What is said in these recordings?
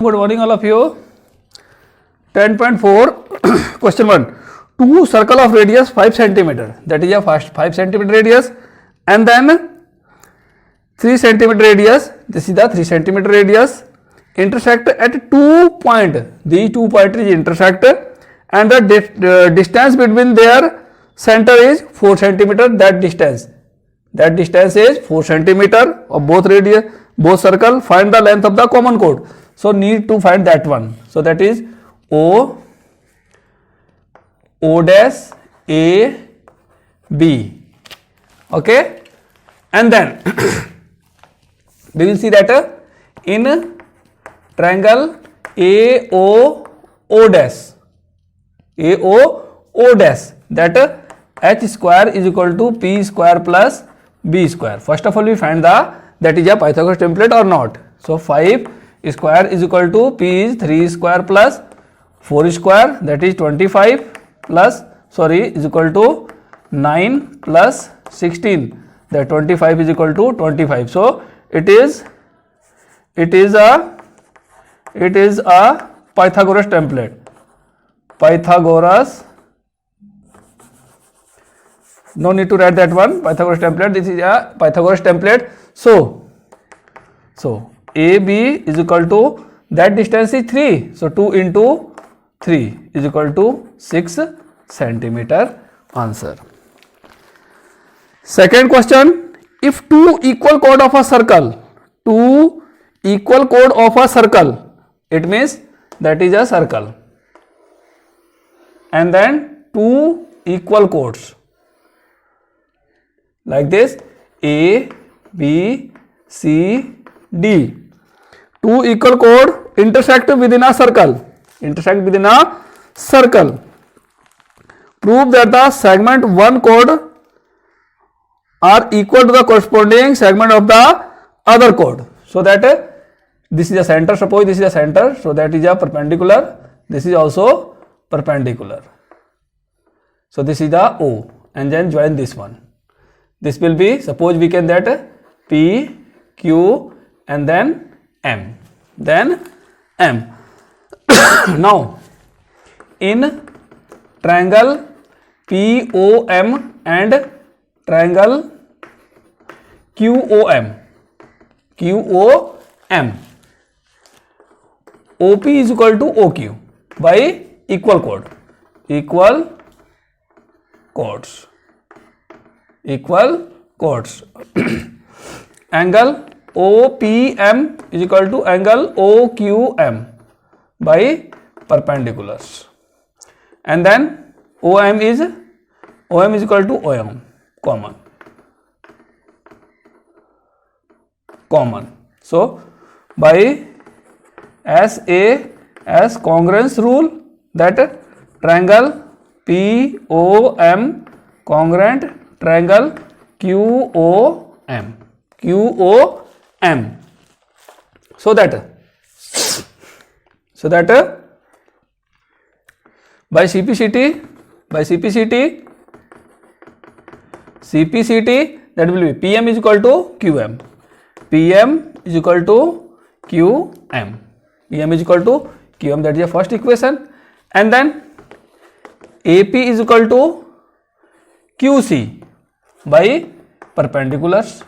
Good morning, all of you. 10.4 question 1. Two circle of radius 5 centimeter, that is a first 5 centimeter radius, and then 3 centimeter radius, this is the 3 centimeter radius, intersect at 2 point. These 2 points intersect, and the distance between their center is 4 centimeter. That distance is 4 centimeter of both radius, both circle. Find the length of the common chord. So need to find that one. So that is O dash A B. Okay, and then we will see that in triangle AOO dash, that H square is equal to P square plus B square. First of all, we find that is a Pythagoras template or not. So 5 square is equal to P is 3 square plus 4 square, that is 25 plus is equal to 9 plus 16, that 25 is equal to 25. So it is a Pythagoras template. Pythagoras, no need to write that one. Pythagoras template, this is a Pythagoras template. So AB is equal to, that distance is 3, so 2 into 3 is equal to 6 centimeter. Answer. Second question, if two equal chord of a circle, it means that is a circle, and then two equal chords like this, A, B, C, D. Two equal chord intersect within a circle. Prove that the segment one chord are equal to the corresponding segment of the other chord. So that this is a center, suppose this is a center, so that is a perpendicular, this is also perpendicular. So this is the O, and then join this one. This will be, suppose we can that P, Q, and then M. Now in triangle POM and triangle QOM, OP is equal to OQ by equal chords. Angle OPM is equal to angle OQM by perpendiculars, and then OM is equal to OM, common. So by as congruence rule, that triangle POM congruent triangle QOM. So that by CPCT, that will be PM is equal to QM. That is the first equation, and then AP is equal to QC by perpendiculars.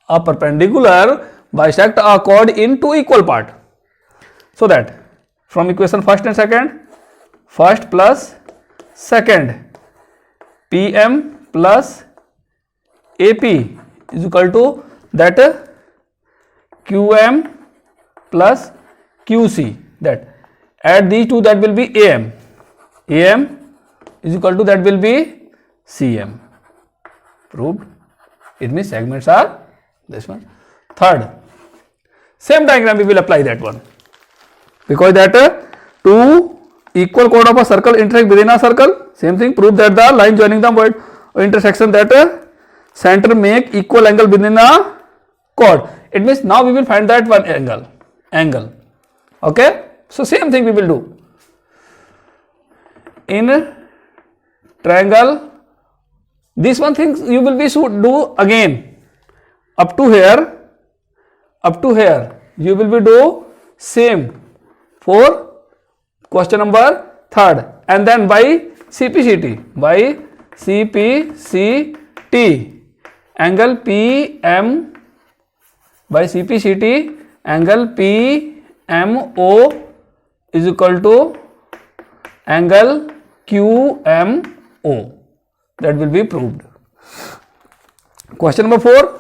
A perpendicular bisect a chord in two equal part. So that from equation first and second, first plus second, PM plus AP is equal to that QM plus QC. That add these two, that will be AM is equal to, that will be CM. Proved. It means segments are this one. Third, same diagram we will apply that one, because that two equal chord of a circle intersect within a circle. Same thing, prove that the line joining the point intersection, that center make equal angle within a chord. It means now we will find that one angle. Okay, so same thing we will do in triangle. This one thing you will be should do again. Up to here you will be do same for question number 3rd, and then by CPCT, angle PM, by CPCT angle PMO is equal to angle QMO. That will be proved. Question number 4,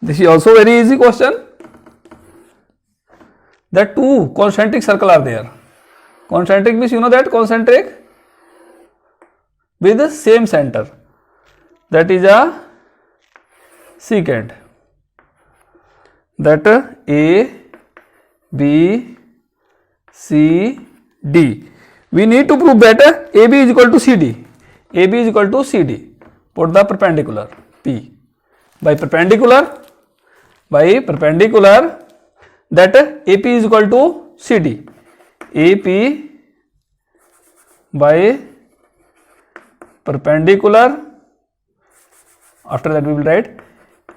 this is also very easy question. The two concentric circle are there. Concentric means you know that concentric with the same center, that is a secant, that A, B, C, D. We need to prove that AB is equal to CD. AB is equal to CD. Put the perpendicular P. By perpendicular, that AP is equal to CD. AP by perpendicular, after that we will write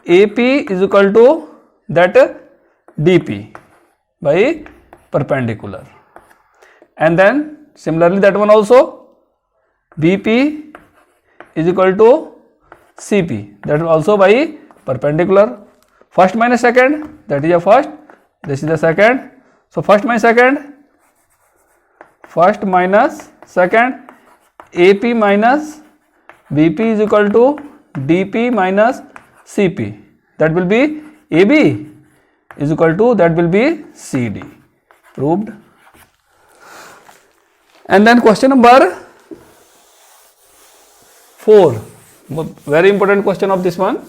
AP is equal to that DP by perpendicular, and then similarly that one also BP is equal to CP, that also by perpendicular. First minus second, that is a first, this is the second. So first minus second, AP minus BP is equal to DP minus CP. That will be AB is equal to, that will be CD. Proved. And then question number 4, very important question of this one.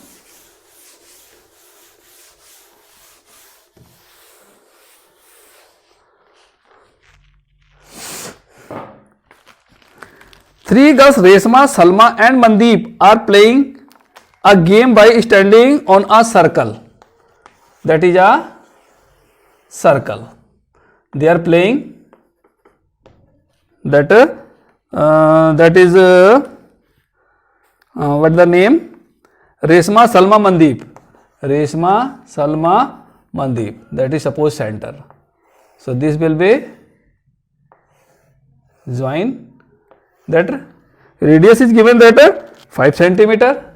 Three girls, Reshma, Salma and Mandeep, are playing a game by standing on a circle. That is a circle. They are playing that is what the name? Reshma, Salma, Mandeep. Reshma, Salma, Mandeep. That is suppose center. So this will be join. That radius is given that 5 centimeter,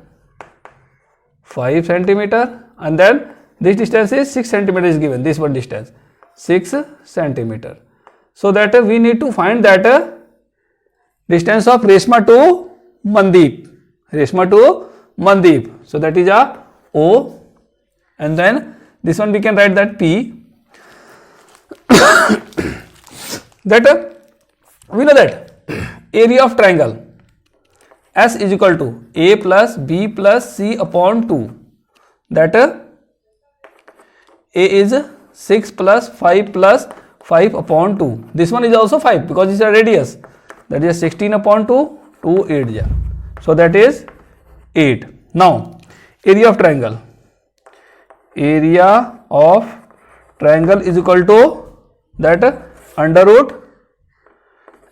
and then this distance is 6 centimeter is given, this one distance 6 centimeter. So that we need to find that distance of Reshma to Mandeep. So that is a O, and then this one we can write that P. That we know that area of triangle S is equal to A plus B plus C upon 2. That A is 6 plus 5 upon 2. This one is also 5 because it's a radius. That is 16 upon 2, 2 8 ja. So that is 8. Now area of triangle. Area of triangle is equal to that under root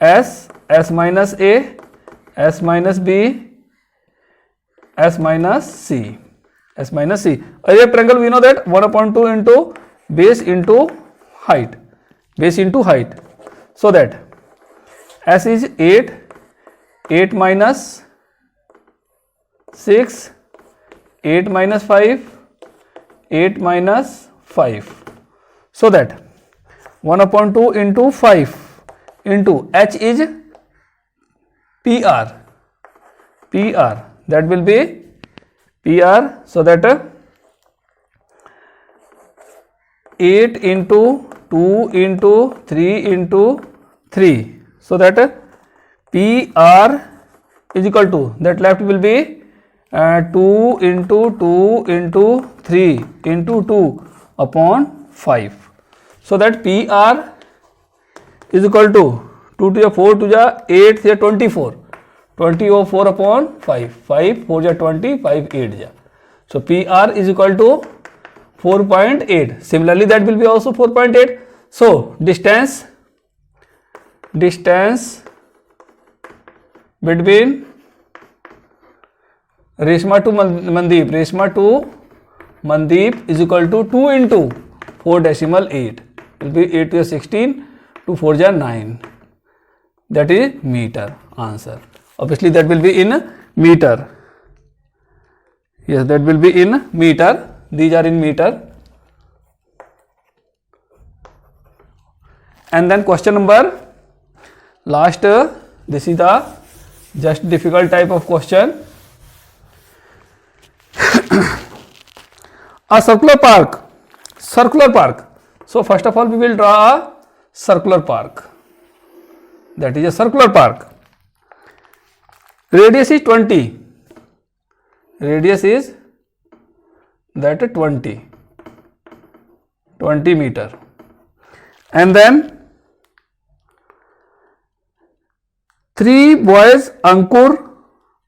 S minus A, S minus B, S minus C. Area of triangle we know that 1 upon 2 into base into height. So that S is 8, 8 minus 6, 8 minus 5, 8 minus 5. So that 1 upon 2 into 5 into H is PR, that will be PR. So that 8 into 2 into 3 into 3. So that PR is equal to, that left will be 2 into 2 into 3 into 2 upon 5. So that PR is equal to 2 to the 4 to the 8 to 24. 20 over 4 upon 5. 5 4 is 20, 5 8 ja. So PR is equal to 4.8. Similarly, that will be also 4.8. So distance between Reshma to Mandeep is equal to 2 into 4.8 will be 8 to 16, 2 4 are 9. That is meter answer. Obviously that will be in meter. Yes, that will be in meter. These are in meter. And then question number last, this is the just difficult type of question. A circular park. So first of all we will draw a circular park. That is a circular park. Radius is 20. Radius is that 20 meter. And then 3 boys, Ankur,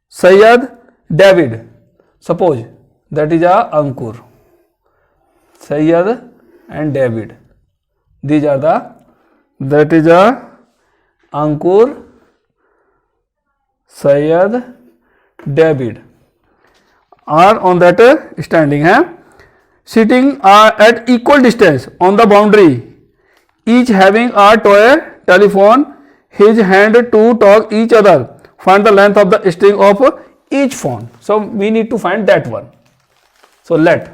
Syed, David. Suppose that is a Ankur, Syed and David. These are that is a Ankur, Syed, David are on that standing, sitting at equal distance on the boundary, each having a toy telephone, his hand to talk each other. Find the length of the string of each phone. So we need to find that one. So let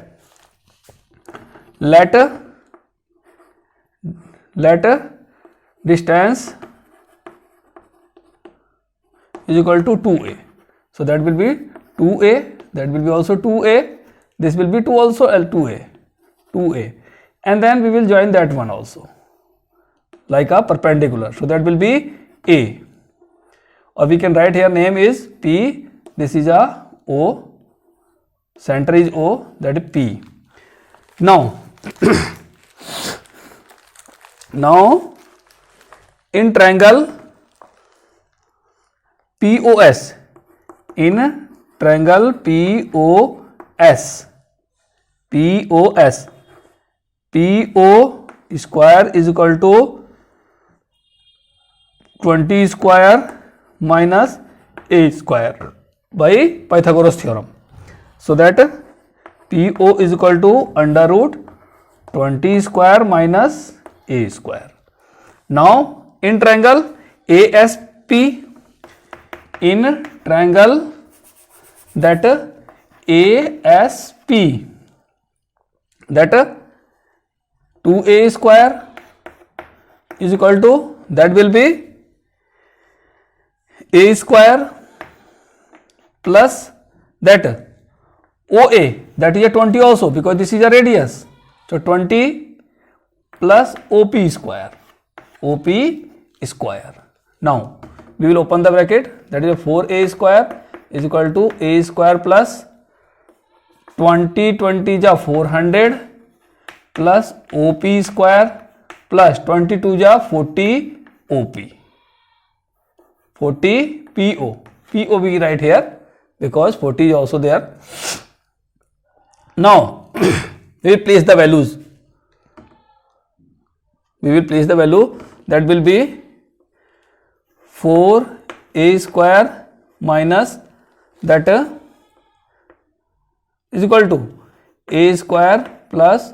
distance is equal to 2a. So that will be 2a, that will be also 2a, this will be 2 also L2a, 2a, and then we will join that one also like a perpendicular. So that will be a, or we can write here name is P, this is a O, center is O, that is P. Now in triangle POS, in triangle POS, PO square is equal to 20 square minus a square by Pythagoras theorem. So that PO is equal to under root 20 square minus a square. Now in triangle ASP, in triangle that ASP, that 2a square is equal to, that will be a square plus that OA, that is a 20 also because this is a radius. So 20 plus OP square, OP square. Now we will open the bracket, that is a 4a square is equal to a square plus 20 is a 400 plus OP square plus 22 is a 40 OP, 40 PO. PO we write here because 40 is also there. Now we will place the values. We will place the value, that will be 4a square minus that is equal to a square plus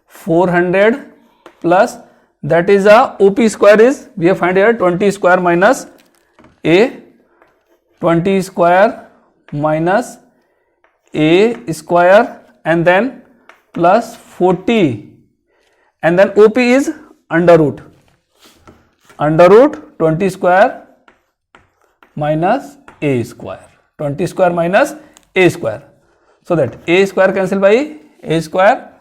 400 plus that is a OP square is, we have find here 20 square minus a, 20 square minus a square and then plus 40 and then OP is under root 20 square minus a square, 20 square minus a square. So that a square cancel by a square,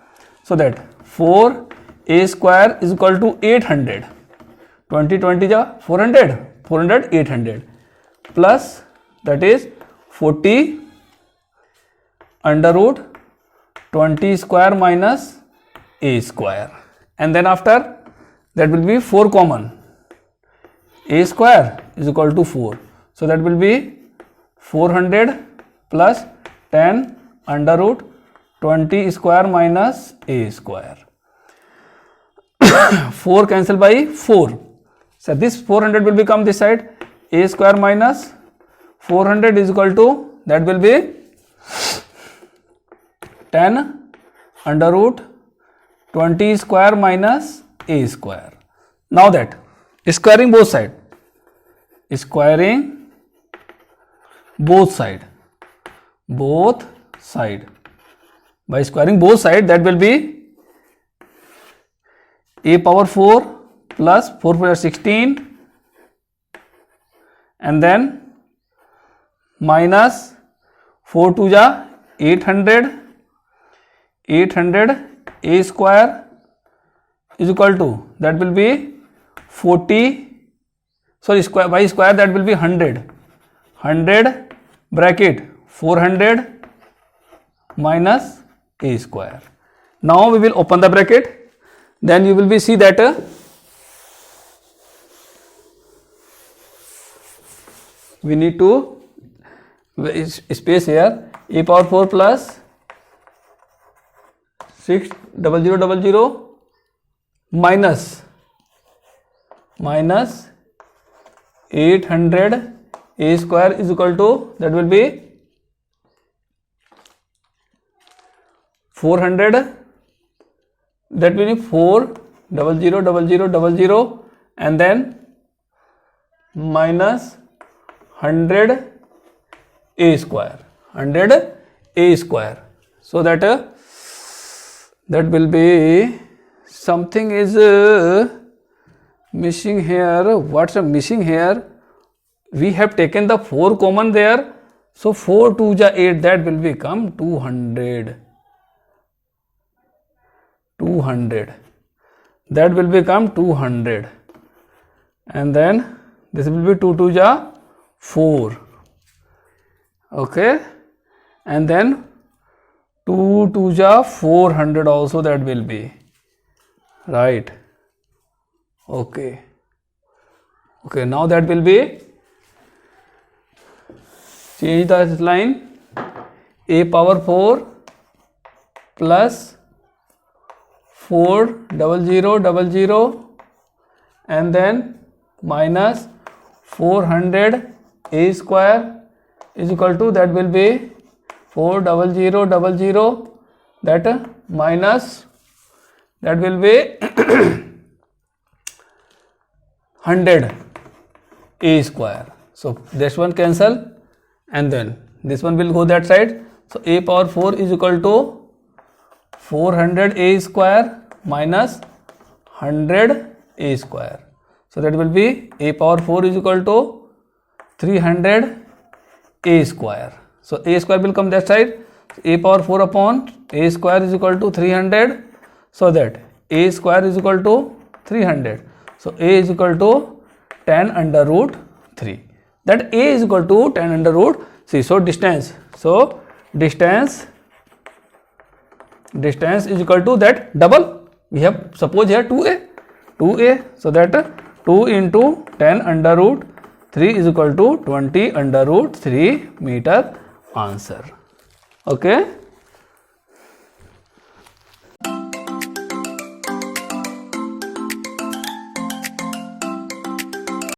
so that 4a square is equal to 800, 20 is 400, 800 plus that is 40 under root 20 square minus a square, and then after that will be 4 common, a square is equal to 4. So that will be 400 plus 10 under root 20 square minus a square. 4 cancel by 4. So this 400 will become this side, a square minus 400 is equal to, that will be 10 under root 20 square minus a square. Now that squaring both side, squaring both side, by squaring both side, that will be a power 4 plus 4 plus 16 and then minus 4 to ja 800 a square is equal to, that will be 40, sorry, square by square, that will be 100 bracket 400 minus a square. Now we will open the bracket, then you will be see that we need to space here, a power 4 plus 60000 minus 800 a square is equal to, that will be 400, that will be 40000 and then minus 100 a square, so that that will be something is missing here. What's missing here? We have taken the 4 common there, so 4 2 ja 8, that will become 200, that will become 200 and then this will be 2 2 ja 4, okay, and then 2 2 ja 400 also, that will be right, okay. Now that will be, change the line, a power 4 plus 40000 and then minus 400 a square is equal to, that will be 40000, that minus, that will be 100 a square. So this one cancel and then this one will go that side. So a power 4 is equal to 400 a square minus 100 a square. So that will be a power 4 is equal to 300 a square. So a square will come that side. So a power 4 upon a square is equal to 300. So that a square is equal to 300. So a is equal to 10 under root 3. That a is equal to 10 under root 3. So distance. So distance is equal to that double. We have suppose here 2a. So that 2 into 10 under root 3 is equal to 20 under root 3 meter answer. Okay.